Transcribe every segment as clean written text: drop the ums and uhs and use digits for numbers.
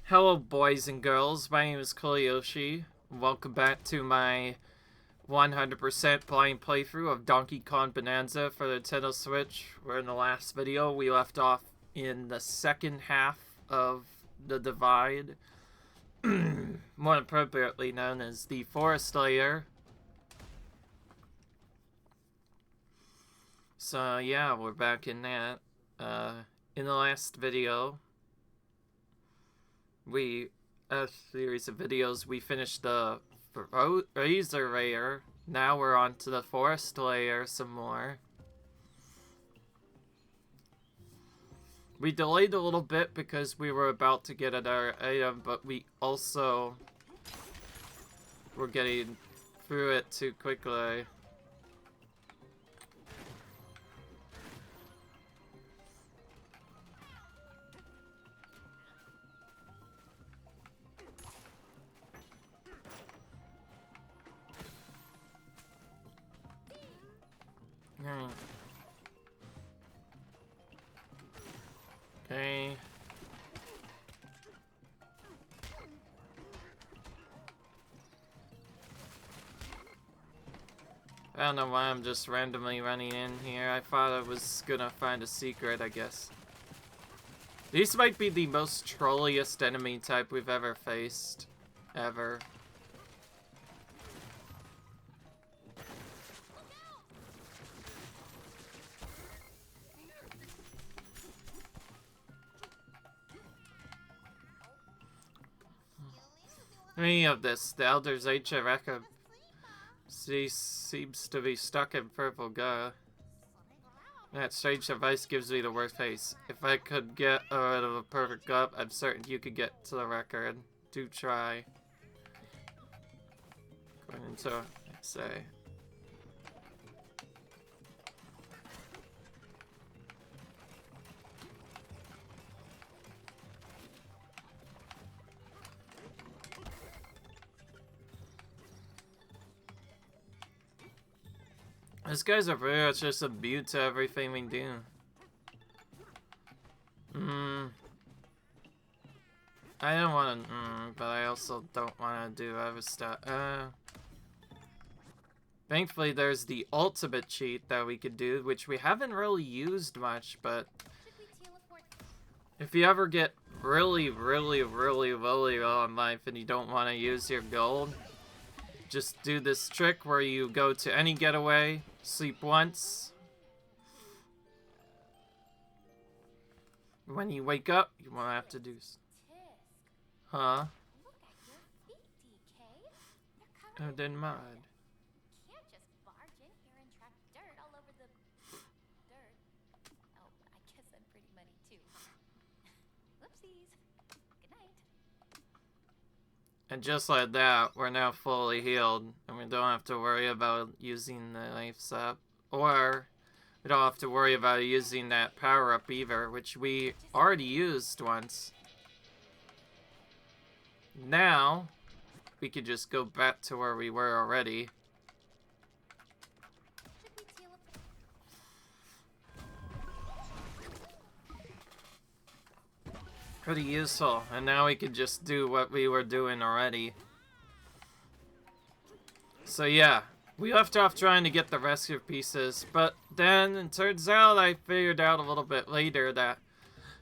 Hello boys and girls, my name is Koyoshi. Welcome back to my 100% blind playthrough of Donkey Kong Bananza for the Nintendo Switch. Where in the last video we left off in the second half of the divide, more appropriately known as the forest layer. So yeah, we're back in that. In the last video, a series of videos, we finished the razor layer. Now we're on to the forest layer some more. We delayed a little bit because we were about to get another item, but we also were getting through it too quickly. Okay. I don't know why I'm just randomly running in here. I thought I was gonna find a secret, I guess. These might be the most trolliest enemy type we've ever faced. Ever. Any of this, the Elder's Age record seems to be stuck in purple gum. That strange device gives me the worst face. If I could get rid of a perfect gum, I'm certain you could get to the record. Do try. Going into, say. This guy's a pretty much just immune to everything we do. I don't want to, but I also don't want to do other stuff. Thankfully, there's the ultimate cheat that we could do, which we haven't really used much, but if you ever get really low on life and you don't want to use your gold, just do this trick where you go to any getaway, sleep once. When you wake up, you won't have to do. Huh? Oh, then mud. Can't just barge in here and track dirt all over the dirt. Oh, I guess I'm pretty muddy too. Whoopsies. Good night. And just like that, we're now fully healed, and we don't have to worry about using the life up, or we don't have to worry about using that power up either, which we already used once. Now, we could just go back to where we were already. Pretty useful, and now we can just do what we were doing already. So yeah, we left off trying to get the rescue pieces, but then it turns out I figured out a little bit later that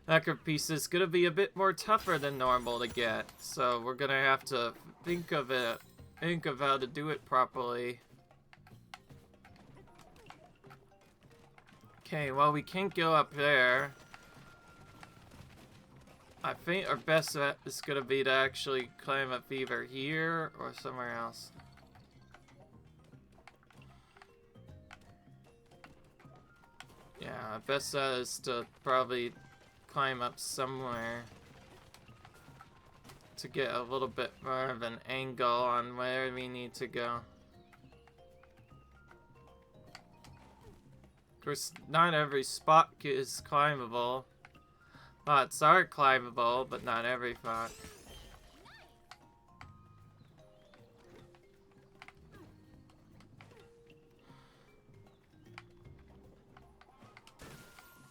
rescue piece is gonna be a bit more tougher than normal to get. So we're gonna have to think of how to do it properly. Okay, well we can't go up there. I think our best bet is gonna be to actually climb up either here or somewhere else. Yeah, our best bet is to probably climb up somewhere to get a little bit more of an angle on where we need to go. Of course, not every spot is climbable. Spots are climbable, but not every spot.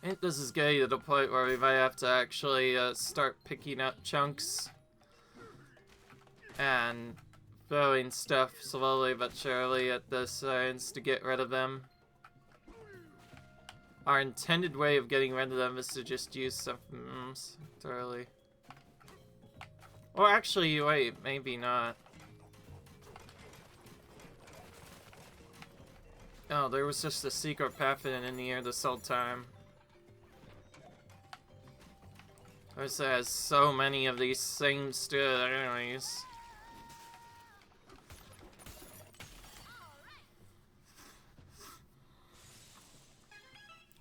I think this is getting to the point where we might have to actually start picking up chunks and throwing stuff slowly but surely at the signs to get rid of them. Our intended way of getting rid of them is to just use some thoroughly. Or actually, wait, maybe not. Oh, there was just a secret path in the air this whole time. There's has so many of these same stupid enemies.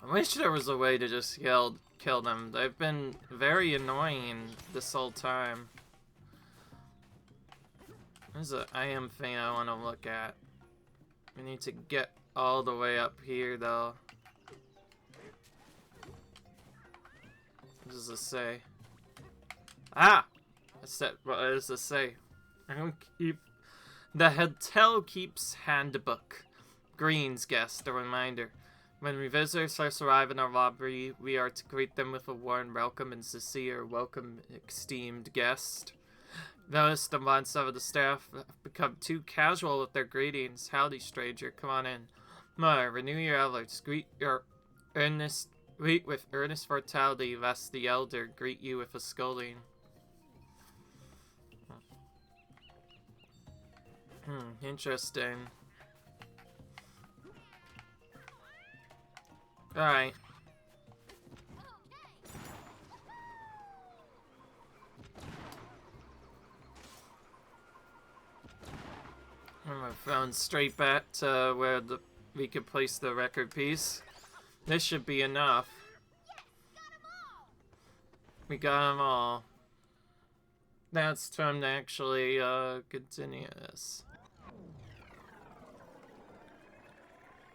I wish there was a way to just kill them. They've been very annoying this whole time. There's an IM thing I want to look at. We need to get all the way up here, though. What does this say? Ah! What does this say? I don't keep... The hotel keeps handbook. Green's guest, a reminder. When visitors first arrive in our lobby, we are to greet them with a warm welcome and sincere welcome, esteemed guest. Notice the months of the staff have become too casual with their greetings. Howdy, stranger. Come on in. More, renew your efforts. Greet with earnest vitality, lest the elder greet you with a scolding. Interesting. Alright. We're thrown straight back to where we could place the record piece. This should be enough. We got them all. Now it's time to actually continue this.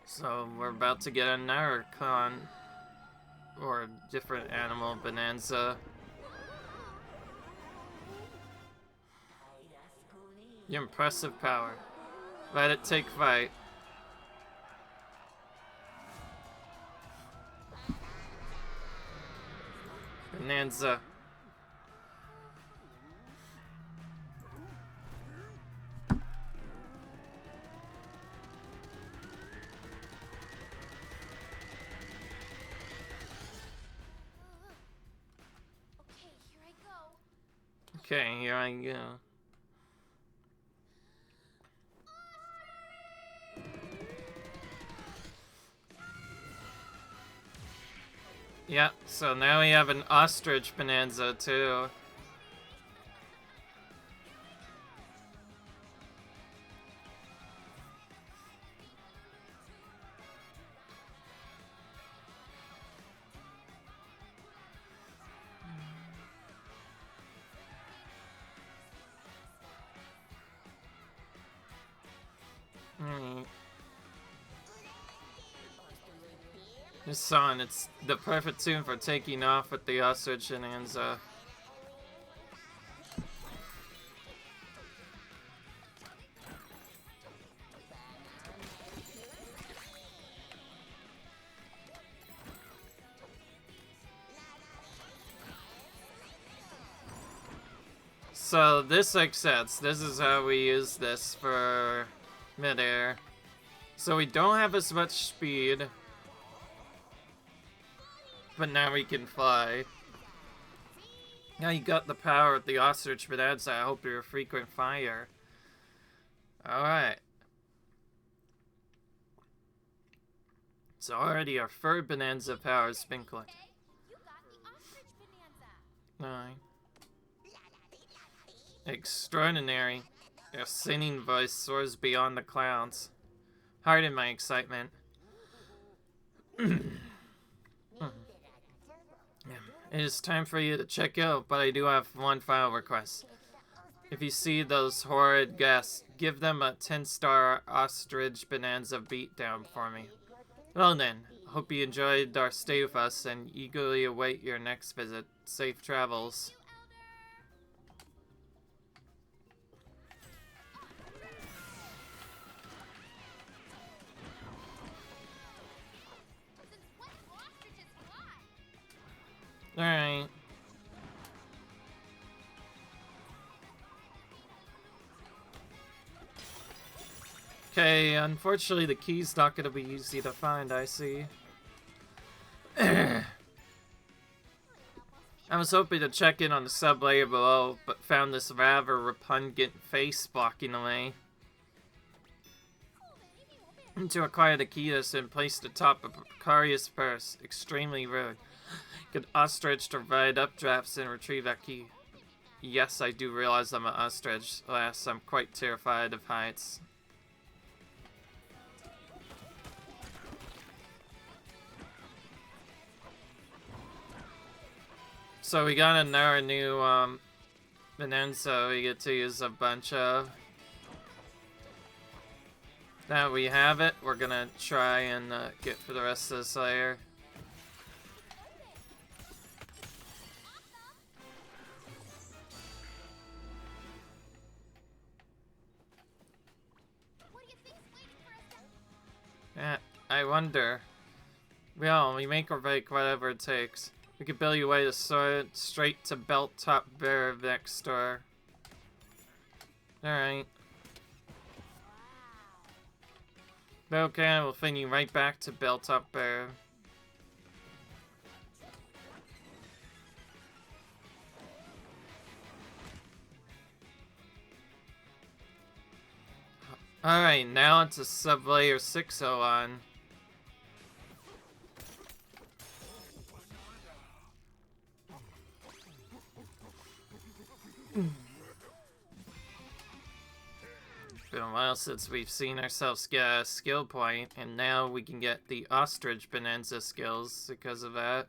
So we're about to get another or different animal bonanza. Your impressive power. Let it take flight. Bonanza. Okay, here I go. Yeah, so now we have an Ostrich Bonanza too. This song, it's the perfect tune for taking off with the Ostrich Bonanza. So this makes sense. This is how we use this for midair. So we don't have as much speed, but now we can fly. Now you got the power of the Ostrich Bonanza. I hope you're a frequent flyer. Alright. So already our third Bonanza power has been collected. You got the Ostrich Bonanza. 9. Extraordinary. Your singing voice soars beyond the clouds. Pardon my excitement. It is time for you to check out, but I do have one final request. If you see those horrid guests, give them a 10-star Ostrich Bonanza beatdown for me. Well then, hope you enjoyed our stay with us and eagerly await your next visit. Safe travels. Alright. Okay, unfortunately the key's not gonna be easy to find, I see. I was hoping to check in on the sub-layer below, but found this rather repugnant face blocking the way. To acquire the key that's been placed atop a precarious purse. Extremely rude. Get Ostrich to ride updrafts and retrieve that key. Yes, I do realize I'm an ostrich. Alas, I'm quite terrified of heights. So we got another new Bonanza we get to use a bunch of. Now we have it, we're gonna try and get for the rest of this layer. I wonder. Well, we make or break whatever it takes. We could build your way to sword straight to belt top bear next door. Alright. Okay, we'll fling you right back to belt top bear. Alright, now it's a sub-layer 6 on. Been a while since we've seen ourselves get a skill point, and now we can get the Ostrich Bonanza skills because of that.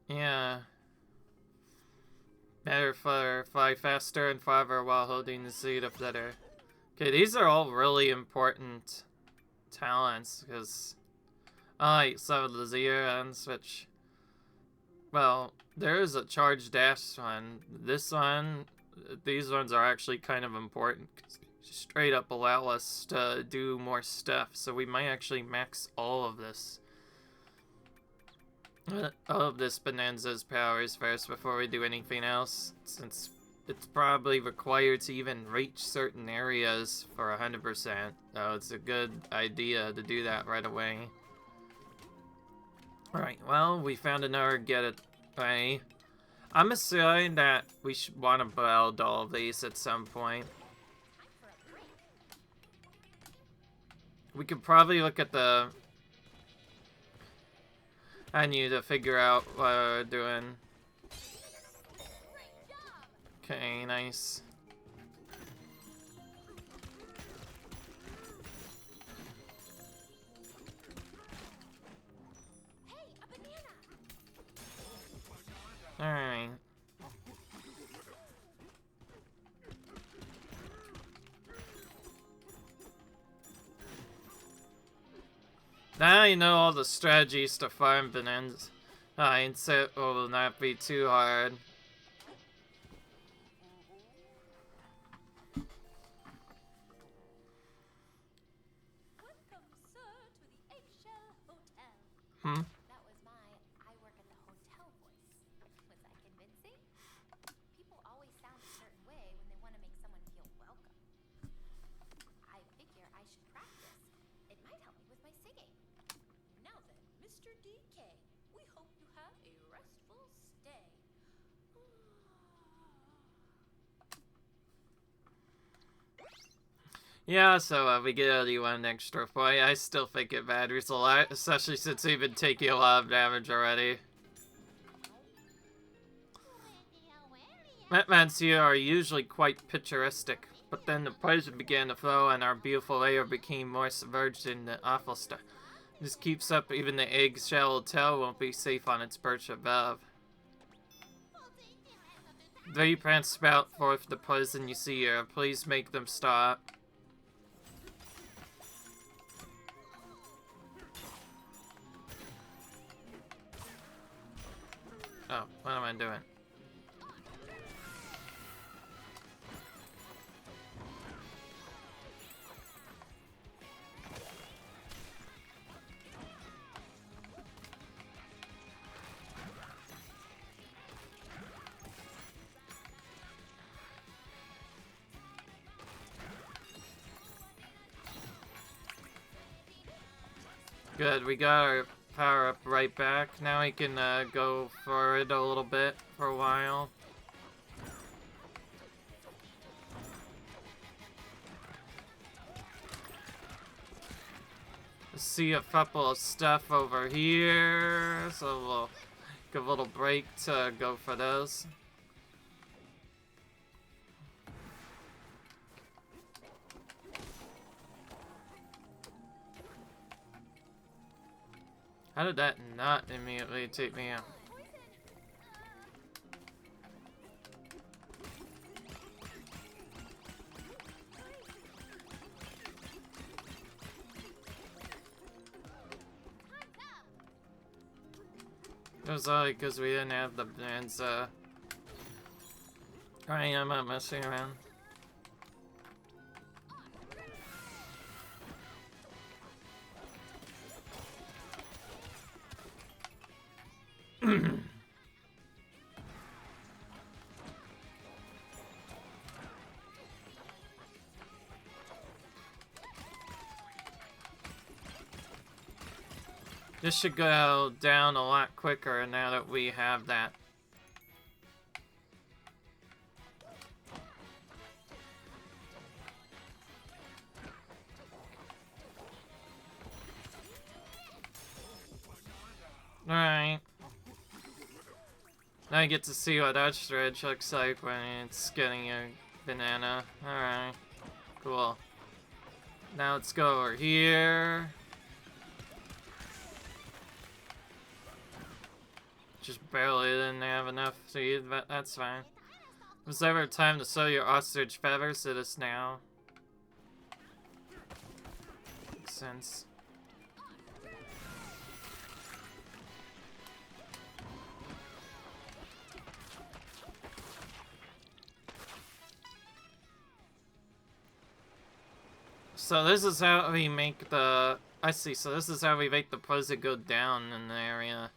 Yeah. Better fly faster and farther while holding the seat of flutter. Okay, these are all really important talents, because I like some of the Zeons, which, well, there is a charge dash one. This one, these ones are actually kind of important, because straight up allow us to do more stuff, so we might actually max all of this. All of this Bonanza's powers first before we do anything else, since it's probably required to even reach certain areas for 100%. So it's a good idea to do that right away. Alright, well, we found another get it way. I'm assuming that we should want to build all of these at some point. We could probably look at the menu to figure out what we're doing. Okay, nice. Alright. Now you know all the strategies to farm Bonanza. It will not be too hard. Welcome, sir, to the Eggshell Hotel. Hmm? That was my I work at the hotel voice. Was I convincing? People always sound a certain way when they want to make someone feel welcome. I figure I should practice. It might help me with my singing. Now then, Mr. DK, we hope you have a restful stay. Yeah, so we get only one extra point. I still think it matters a lot, especially since we've been taking a lot of damage already. Metmans here are usually quite picturesque, but then the poison began to flow and our beautiful layer became more submerged in the awful stuff. This keeps up, even the eggshell hotel won't be safe on its perch above. They plants spout forth the poison you see here. Please make them stop. Oh, what am I doing? Good, we got our power up right back. Now we can go forward a little bit for a while. See a couple of stuff over here, so we'll give a little break to go for those. How did that not immediately take me out? It was only because we didn't have the Bonanza. I am not messing around. This should go down a lot quicker now that we have that. Alright. Now I get to see what Ostrich looks like when it's getting a banana. Alright. Cool. Now let's go over here. Just barely didn't have enough to eat, but that's fine. Was there ever time to sew your ostrich feathers to this now? Makes sense. So this is how we make the... I see, so this is how we make the poison go down in the area.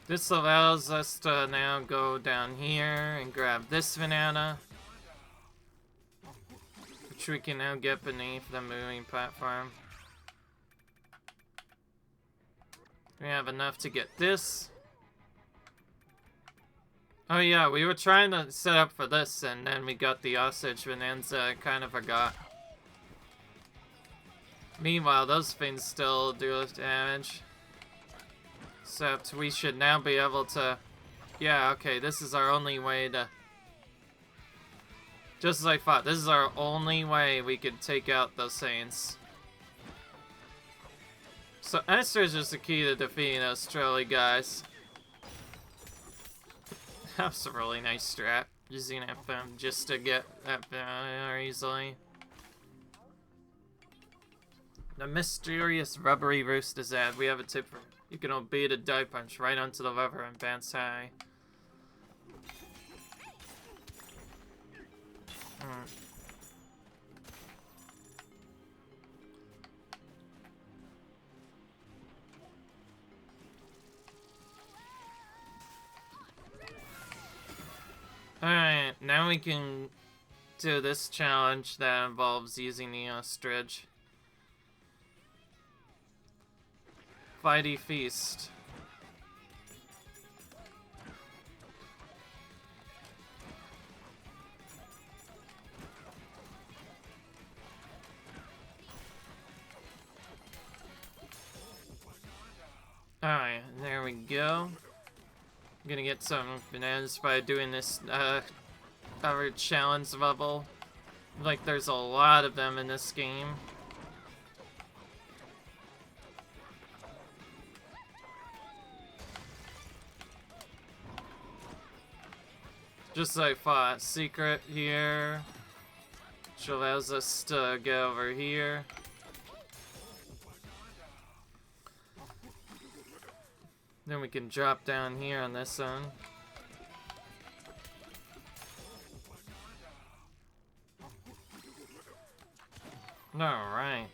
This allows us to now go down here and grab this banana, which we can now get beneath the moving platform. We have enough to get this. Oh yeah, we were trying to set up for this and then we got the Ostrich Bonanza. I kind of forgot. Meanwhile, those things still do damage. Except we should now be able to... Yeah, okay, this is our only way to... Just as I thought, this is our only way we could take out those Saints. So Esther's just the key to defeating those trolley guys. That was a really nice strat. Using FM just to get that banana easily. The mysterious rubbery roost is ad. We have a tip for... You can obey the dive punch right onto the lever and bounce high. Alright, now we can do this challenge that involves using the Ostrich. Fighty Feast. Alright, there we go. I'm gonna get some bananas by doing this other challenge level. Like there's a lot of them in this game. Just like fought secret here, which allows us to get over here. Then we can drop down here on this one. Alright.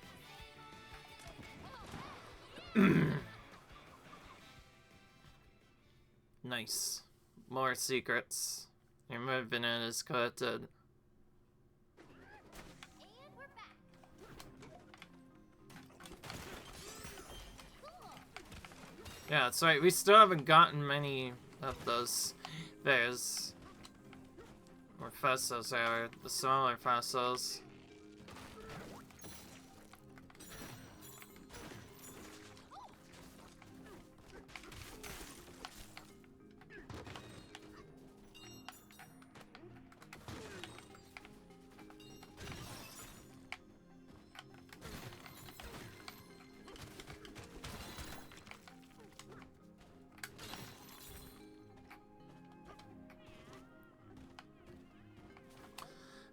Nice. More secrets. Your movement is collected. Yeah, that's right. We still haven't gotten many of those bears. Or fossils, rather. The smaller fossils.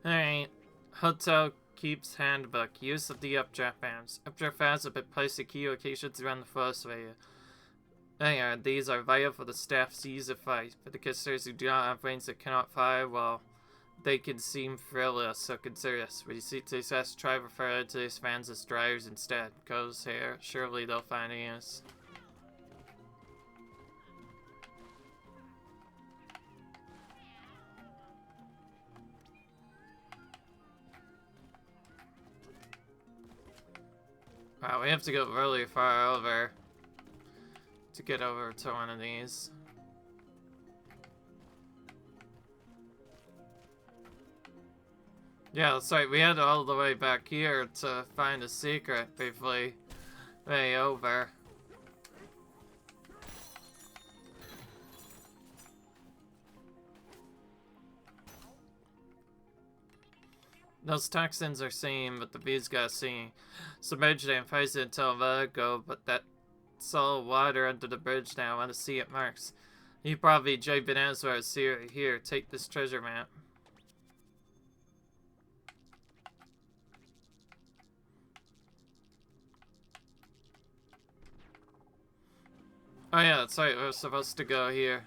Alright. Hotel Keeps Handbook. Use of the updraft fans. Updraft fans have been placed at key locations around the forest area. These are vital for the staff's use of fight. For the kissers who do not have wings that cannot fire, well, they can seem frivolous, so consider this. When you seek success, try to refer to these fans as dryers instead. Goes here. Surely they'll find a use. Wow, we have to go really far over to get over to one of these. Yeah, that's right. We had all the way back here to find a secret before way over. Those toxins are seen, but the bees got seen. Submerged and frozen until a while ago, but that's all water under the bridge now. I want to see it marks. You probably J. Bonanza are here. Take this treasure map. Oh yeah, that's right. We're supposed to go here.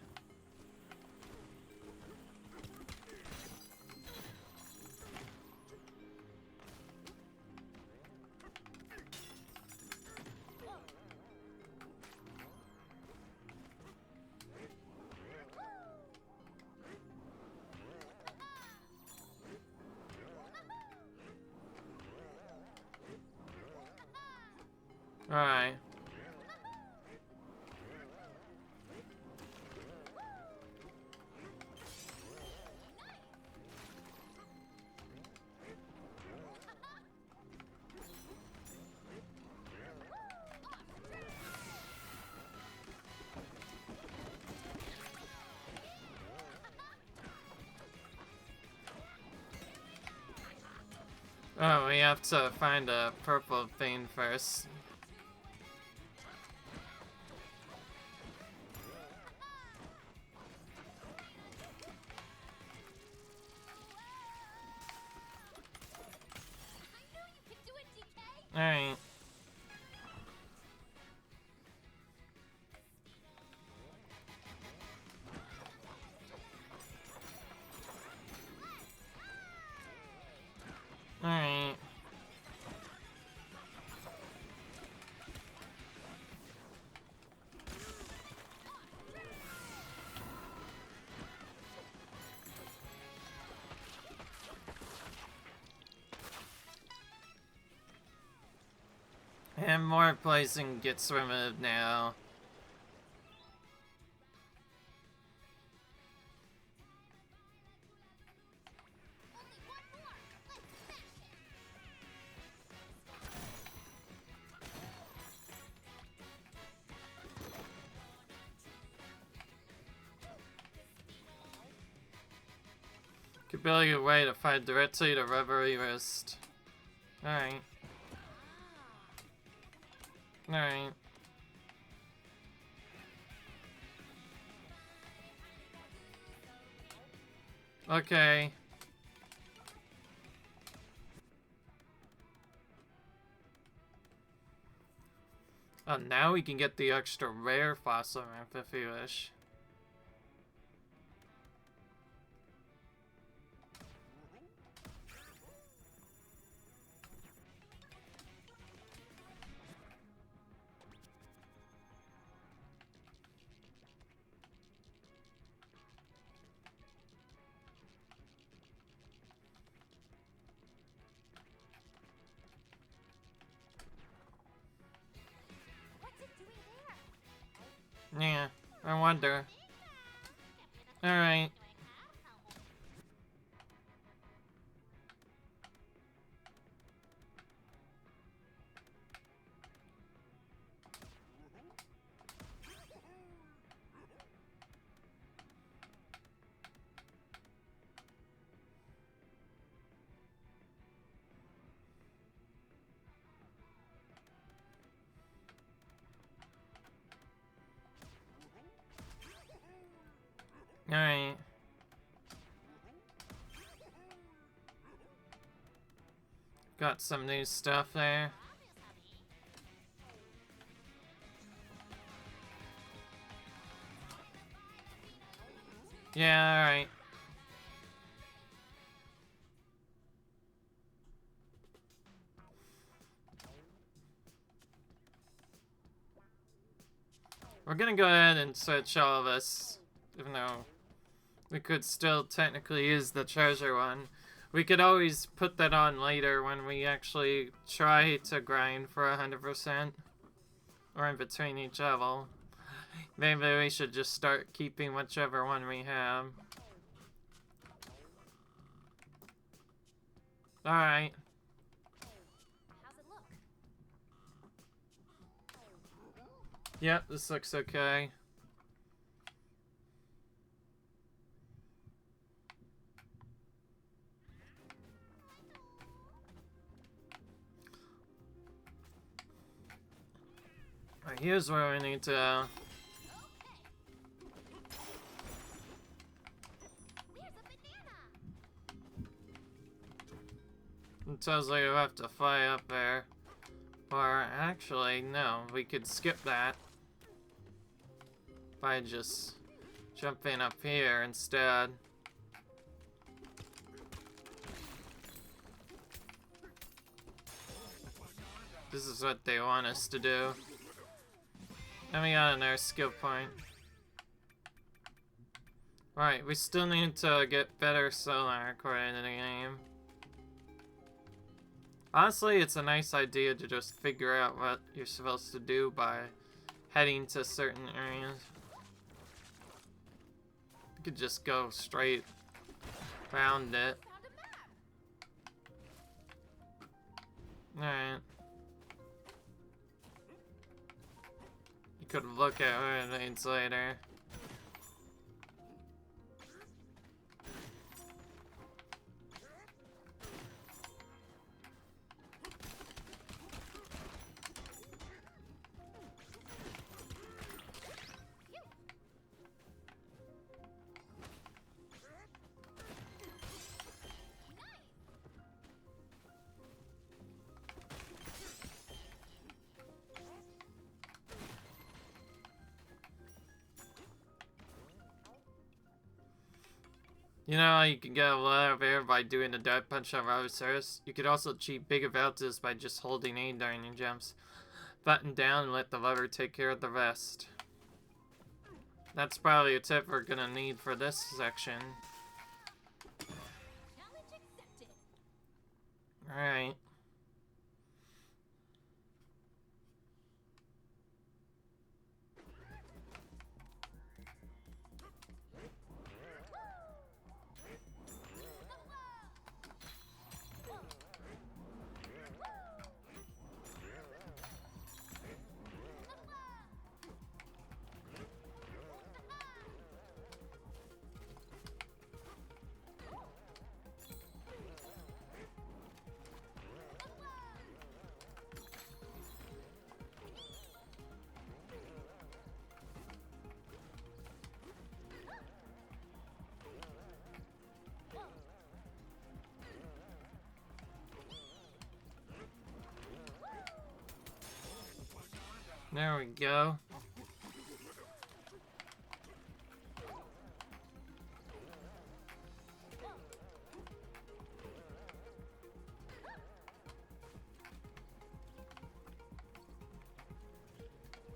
Alright. Oh, we have to find a purple thing first. Alright. Alright. And more poison gets removed now. Could build a way to find directly to Reverie Wrist. Alright. Alright. Okay. Oh, now we can get the extra rare fossil ramp if we wish. What's it doing there? Yeah, I wonder. Alright. Alright. Got some new stuff there. Yeah, alright. We're gonna go ahead and search all of this, even though we could still technically use the treasure one. We could always put that on later when we actually try to grind for 100%. Or in between each level. Maybe we should just start keeping whichever one we have. Alright. How's it look? Yep, this looks okay. Alright, here's where we need to... There's a banana. It tells like you have to fly up there. Or actually, no, we could skip that. By just jumping up here instead. This is what they want us to do. And we got another skill point. Right, we still need to get better sonar according to the game. Honestly, it's a nice idea to just figure out what you're supposed to do by heading to certain areas. You could just go straight around it. Alright. You could look at what it needs later. You know how you can get a lot of air by doing the dive punch on Robosaurus? You could also cheat big amounts by just holding A during your jumps. Button down and let the lever take care of the rest. That's probably a tip we're gonna need for this section. Alright. There we go.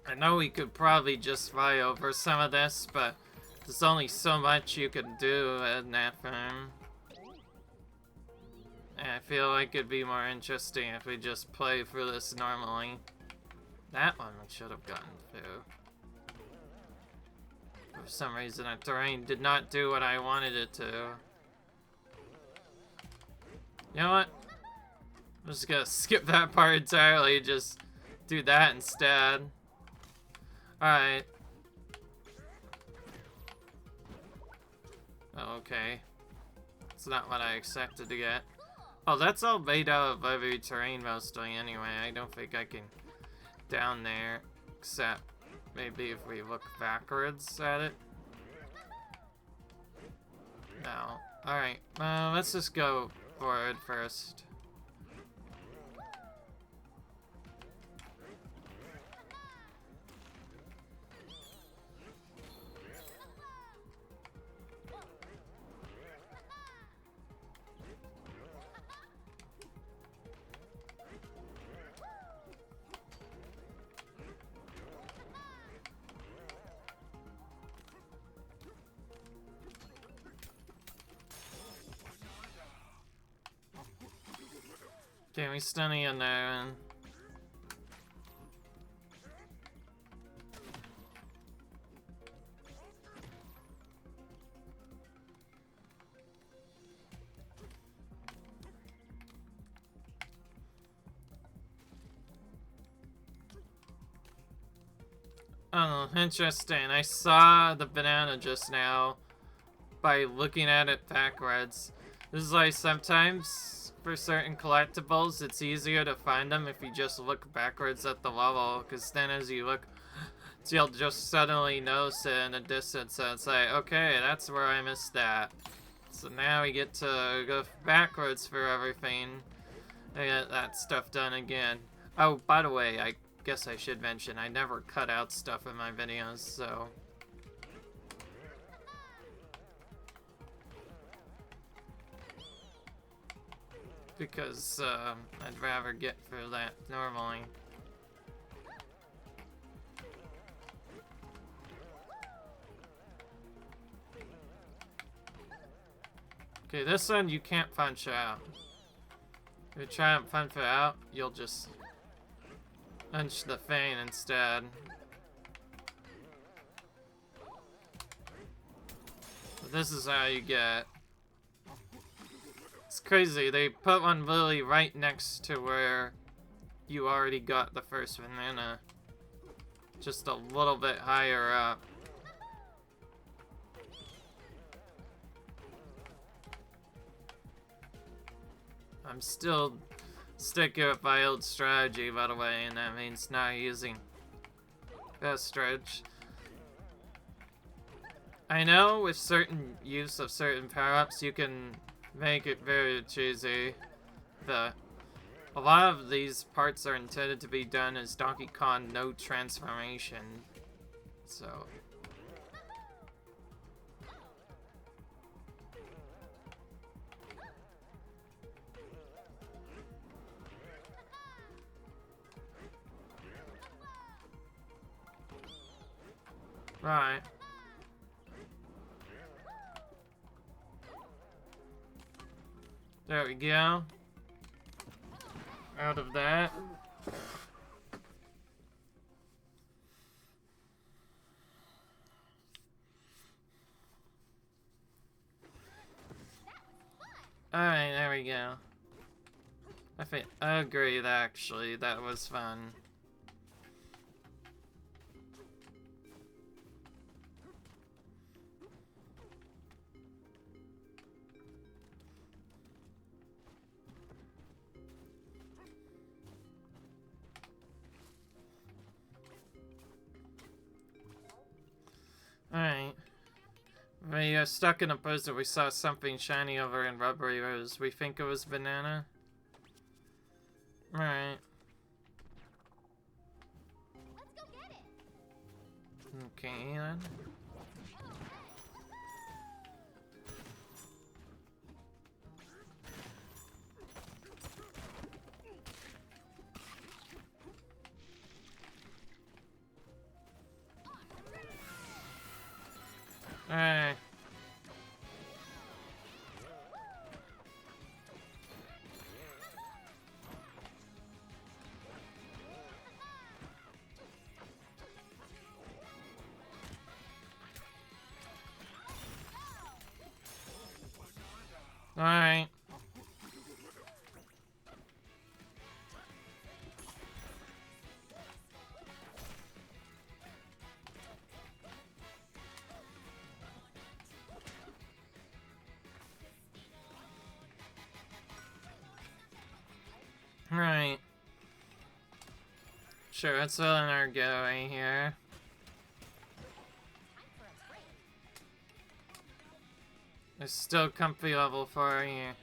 I know we could probably just fly over some of this, but there's only so much you can do in that film. And I feel like it'd be more interesting if we just play through this normally. That one we should have gotten through. For some reason, that terrain did not do what I wanted it to. You know what? I'm just gonna skip that part entirely, just do that instead. Alright. Okay. It's not what I expected to get. Oh, that's all made out of every terrain mostly anyway. I don't think I can down there, except maybe if we look backwards at it. No. Alright, let's just go forward first. Okay, we stunning in there. Oh, interesting. I saw the banana just now by looking at it backwards. This is like sometimes for certain collectibles, it's easier to find them if you just look backwards at the level, because then as you look, you'll just suddenly notice it in the distance, and it's like, okay, that's where I missed that. So now we get to go backwards for everything and get that stuff done again. Oh, by the way, I guess I should mention, I never cut out stuff in my videos, so... because I'd rather get through that normally. Okay, this one you can't punch out. If you try and punch it out, you'll just punch the thing instead. But this is how you get. It's crazy, they put one literally right next to where you already got the first banana. Just a little bit higher up. I'm still sticking with my old strategy, by the way, and that means not using Ostrich. I know with certain use of certain power-ups, you can make it very cheesy. A lot of these parts are intended to be done as Donkey Kong no transformation. So... right. There we go. Out of that. Alright, there we go. I agreed, actually. That was fun. Alright. We are stuck in a blizzard. We saw something shiny over in Rubbery Rose. We think it was banana. Alright. Let's go get it. Okay then. Alright. Alright. Right. Sure, let's fill in our getaway here. It's still comfy level 4 here.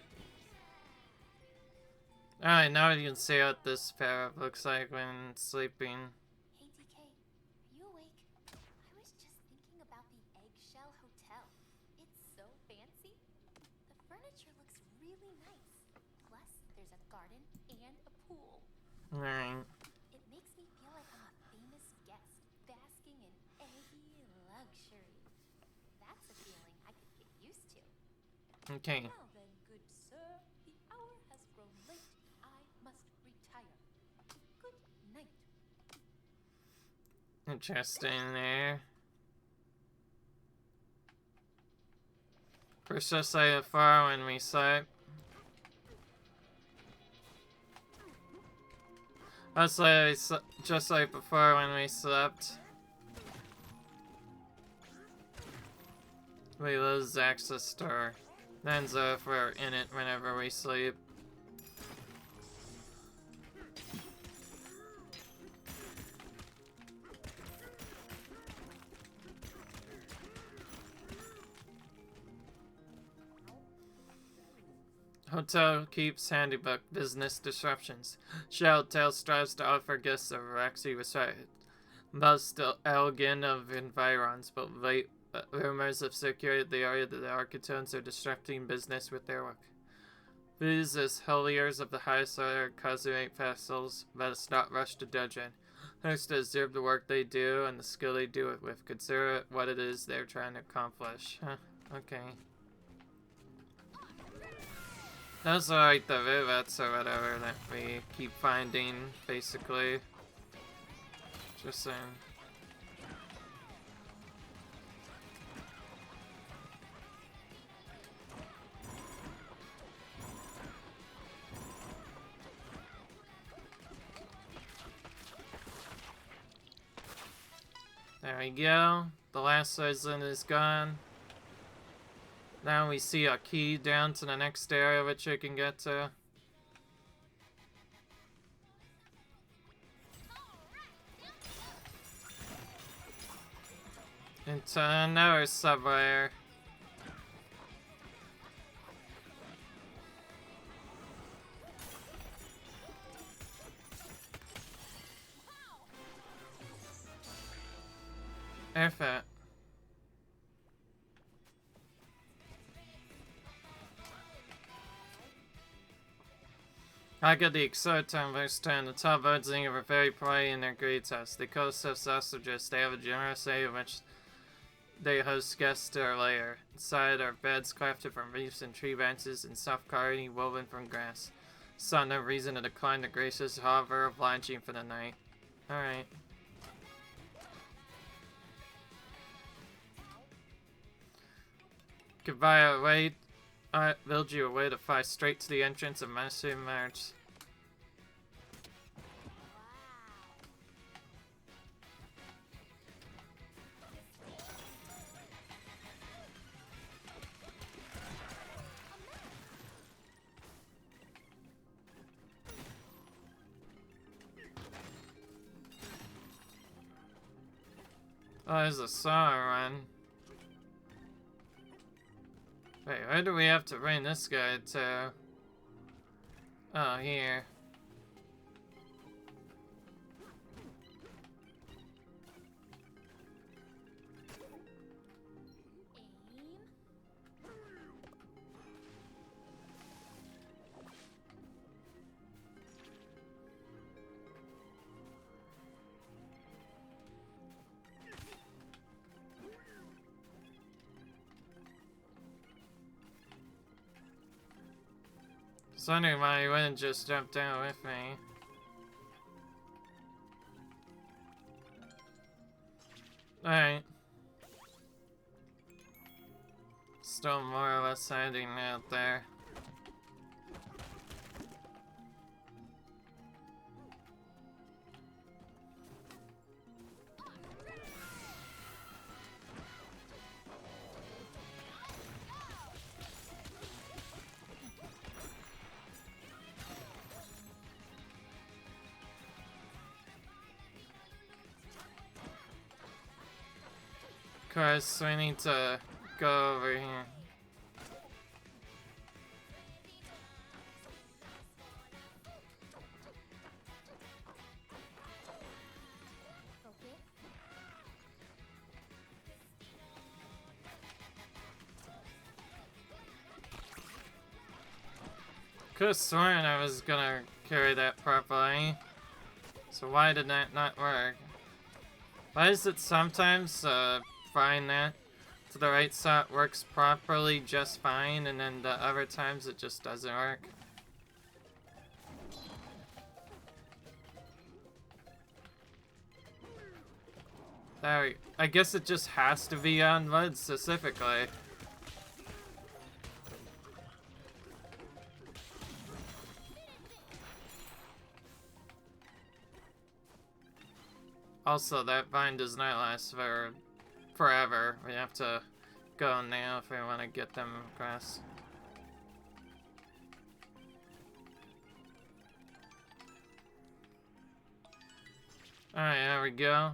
Alright, now you can see what this pair looks like when sleeping. Hey DK, are you awake? I was just thinking about the Eggshell Hotel. It's so fancy. The furniture looks really nice. Plus, there's a garden and a pool. Alright. It makes me feel like I'm a famous guest, basking in eggy luxury. That's a feeling I could get used to. Okay. Now then, good sir, the hour has grown late. I must retire. Good night. Interesting there. Precisely before when we slept. That's like just like before when we slept. We lose access to our Bonanza if we're in it whenever we sleep. Hotel keeps handybook business disruptions. Shell Hotel strives to offer guests a relaxing resort. Most elegant of environs, but late rumors have circulated the area that the architects are disrupting business with their work. These as holiers of the highest order consummate vessels, let us not rush to judgment. Those to observe the work they do and the skill they do it with. Consider what it is they're trying to accomplish. Huh, okay. Those are like the rivets or whatever that we keep finding, basically. Just saying. There we go. The last resident is gone. Now we see a key down to the next area which we can get to. Into another subway. Effort. I got the exciting verse 10. The top birds are very polite in their great house. They call themselves sausages. They have a generous way in which they host guests to their lair. Inside are beds crafted from leaves and tree branches and soft carpeting woven from grass. Saw no reason to decline the graces, however, obliging for the night. Alright. Goodbye, away. I build you a way to fly straight to the entrance of Massive March. Oh, there's a saw run. Wait, where do we have to bring this guy to? Oh, here. I was wondering why he wouldn't just jump down with me. Alright. Still more or less hiding out there. Of course, we need to go over here. Okay. Could've sworn I was gonna carry that properly. So why did that not work? Why is it sometimes find that to the right spot works properly just fine, and then the other times it just doesn't work? There, I guess it just has to be on mud specifically. Also, that vine does not last for forever. We have to go now if we want to get them across. Alright, there we go.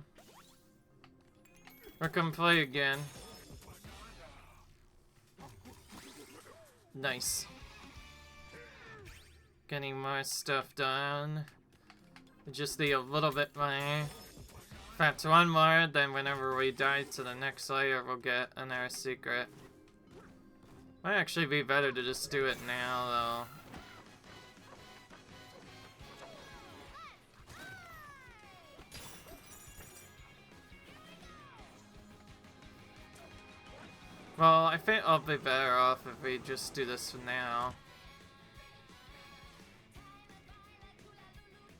We're complete again. Nice. Getting more stuff done. We just need a little bit more. In fact, one more, then whenever we die to the next layer, we'll get another secret. Might actually be better to just do it now, though. Well, I think I'll be better off if we just do this for now.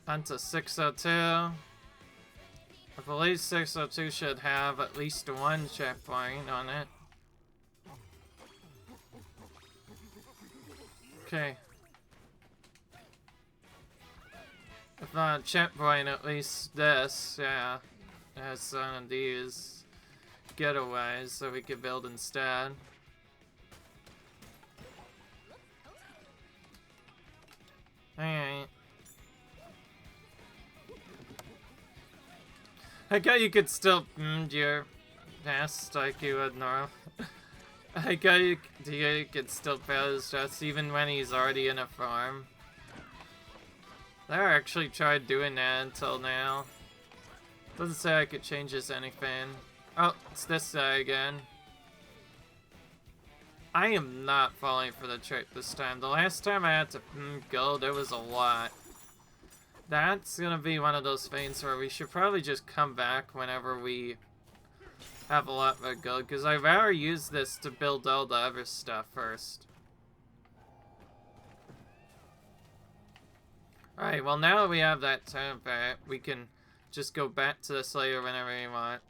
On to 602. I believe 602 should have at least one checkpoint on it. Okay. If not a checkpoint, at least this, yeah. It has one of these getaways so we could build instead. Alright. I guess you could still your nest like you would normal. I guess you could still fail his chest even when he's already in a farm. Never actually tried doing that until now. Doesn't say I could change this anything. Oh, it's this guy again. I am not falling for the trick this time. The last time I had to go, there was a lot. That's gonna be one of those things where we should probably just come back whenever we have a lot more gold, because I'd rather use this to build all the other stuff first. Alright, well now that we have that time back, we can just go back to this layer whenever we want.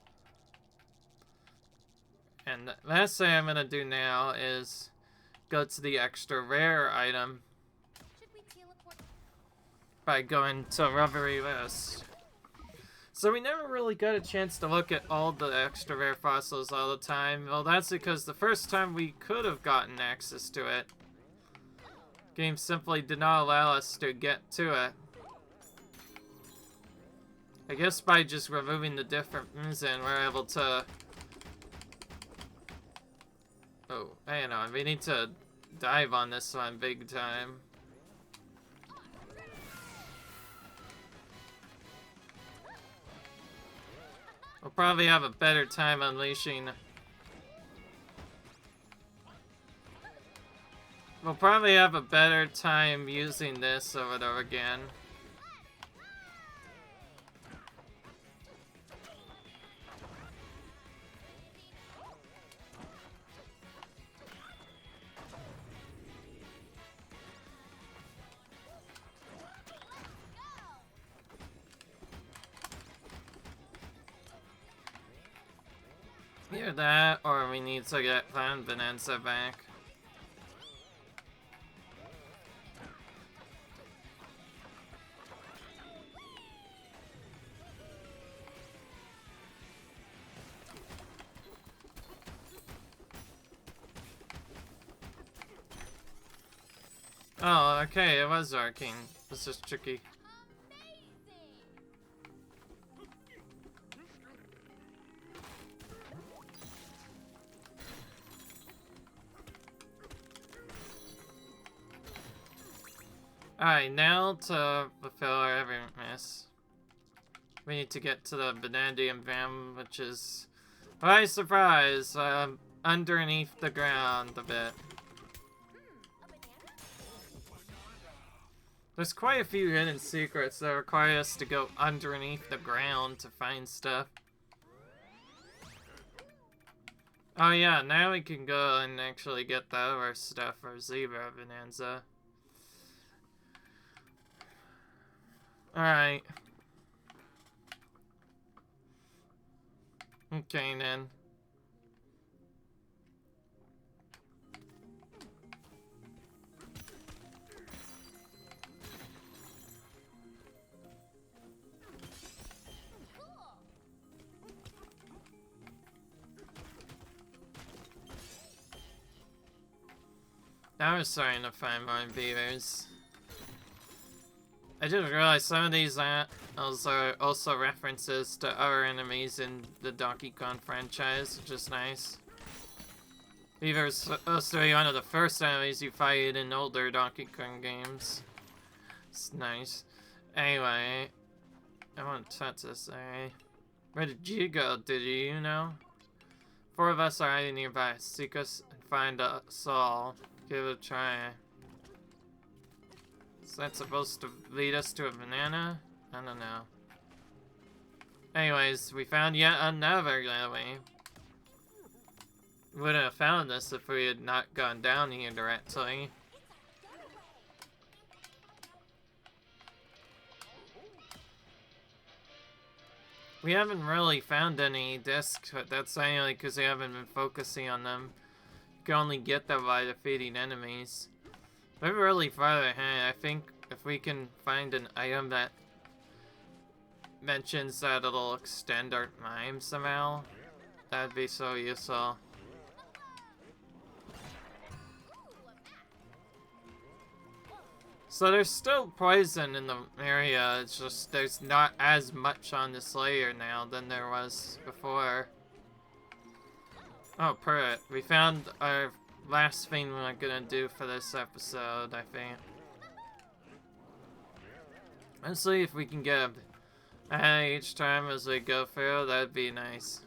And the last thing I'm gonna do now is go to the extra rare item by going to Rubbery List. So we never really got a chance to look at all the extra rare fossils all the time. Well, that's because the first time we could have gotten access to it, game simply did not allow us to get to it. I guess by just removing the different in, we're able to... Oh, hang on, we need to dive on this one big time. We'll probably have a better time unleashing... We'll probably have a better time using this over and over again. Either that, or we need to get Bonanza back. Oh, okay, it was arcing. This is tricky. Alright, now to fulfill our every miss. We need to get to the Banandium Vam, which is, by surprise, underneath the ground a bit. A banana? There's quite a few hidden secrets that require us to go underneath the ground to find stuff. Oh yeah, now we can go and actually get the other stuff for Zebra Bonanza. Alright. Okay then. Now we're starting to find more beavers. I just realized some of these are also references to other enemies in the Donkey Kong franchise, which is nice. Beaver is supposed to be one of the first enemies you fight in older Donkey Kong games. It's nice. Anyway, I want to touch this area. Where did you go? Did you know? 4 of us are hiding nearby. Seek us and find us all. Give it a try. Is that supposed to lead us to a banana? I don't know. Anyways, we found yet another gateway. We wouldn't have found this if we had not gone down here directly. We haven't really found any discs, but that's only because we haven't been focusing on them. You can only get them by defeating enemies. We're really far ahead. I think if we can find an item that mentions that it'll extend our time somehow, that'd be so useful. So there's still poison in the area, it's just there's not as much on this layer now than there was before. Oh, perfect. We found our last thing we're gonna do for this episode, I think. Let's see if we can get each time as we go through, that'd be nice.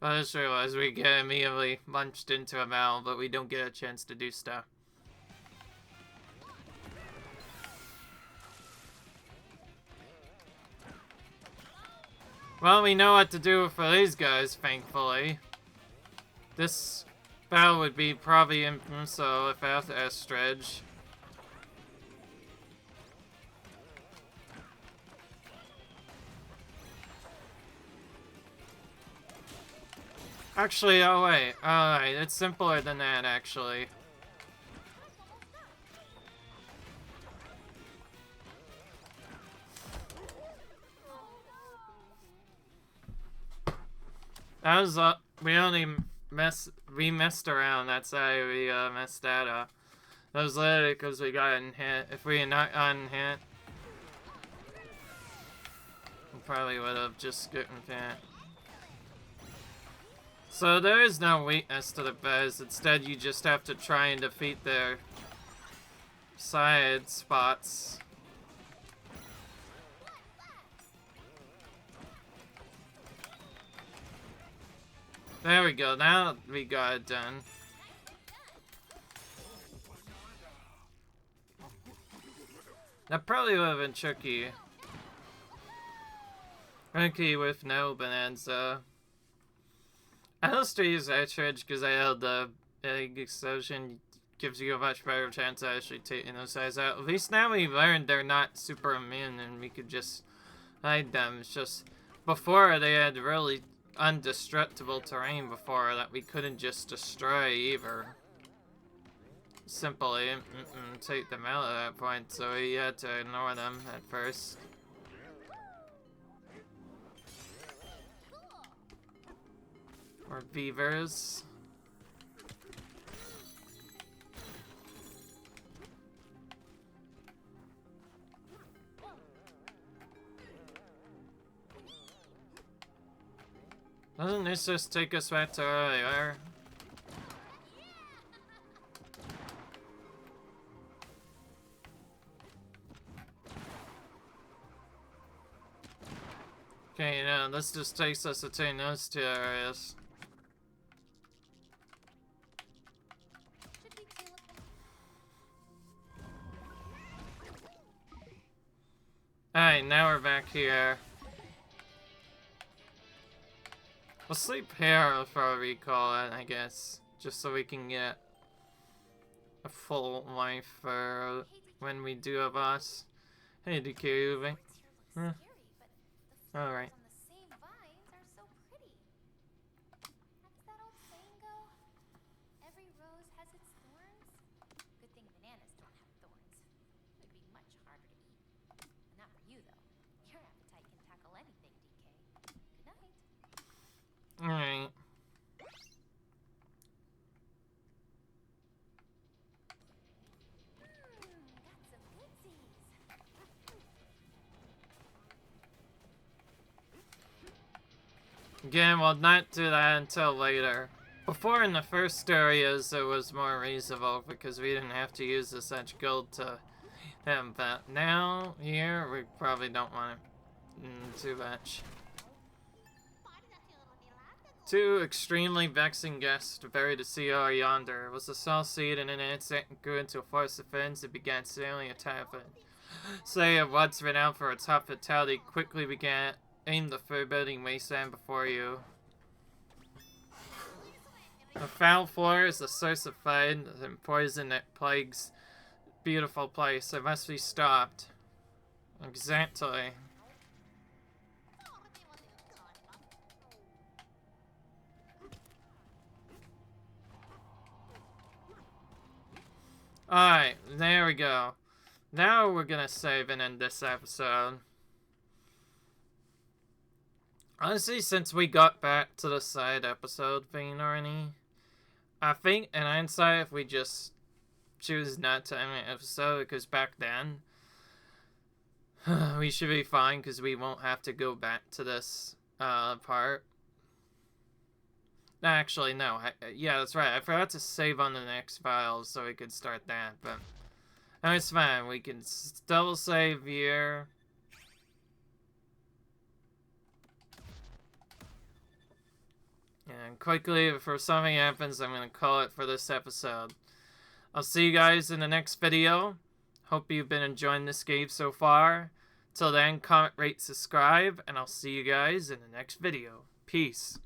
I just realized we get immediately launched into a battle, but we don't get a chance to do stuff. Well, we know what to do for these guys, thankfully. This battle would be probably infamous without Ostrich. Actually, oh wait, alright, it's simpler than that, actually. That was, we messed around, that's how we, messed that up. That was literally because we got hit. If we had not gotten hit, we probably would have just gotten hit. So there is no weakness to the bears, instead you just have to try and defeat their side spots. There we go, now we got it done. That probably would have been tricky. Tricky with no Bonanza. I also use Ostrich because I held the egg explosion gives you a much better chance of actually taking those guys out. At least now we've learned they're not super immune and we could just hide them. It's just before they had really undestructible terrain before that we couldn't just destroy either. Simply take them out at that point, so we had to ignore them at first. Or beavers. Doesn't this just take us back to earlier? Okay, no, this just takes us between those two areas. Should be two of them. Alright, now we're back here. We'll sleep here for a recall it, I guess. Just so we can get a full life for when we do a boss. Hey, DK, moving. Sure looks Huh. scary, but the Alright. flowers on the same vines are so pretty. How does that old saying go? Every rose has its thorns. Good thing bananas don't have thorns. It would be much harder to eat. Not for you though. Your appetite can tackle anything, DK. Good night. Alright. Got some goodsies. Again, we'll not do that until later. Before in the first areas, it was more reasonable because we didn't have to use as much gold to him. But now, here, we probably don't want it too much. Two extremely vexing guests buried to sea over yonder. It was a small seed and in an instant it grew into a forest of fins and began sailing a typhoon. Say it once renowned for its hospitality quickly began aim the forbidding wasteland before you. The foul floor is the source of fire and poison that plagues beautiful place. It must be stopped. Exactly. Alright, there we go. Now we're gonna save and end this episode. Honestly, since we got back to the side episode thing already, I think in hindsight, if we just choose not to end the episode, because back then, we should be fine because we won't have to go back to this part. Actually, no. Yeah, that's right. I forgot to save on the next file so we could start that, but it's fine. We can still save here. And quickly, before something happens, I'm going to call it for this episode. I'll see you guys in the next video. Hope you've been enjoying this game so far. Till then, comment, rate, subscribe, and I'll see you guys in the next video. Peace.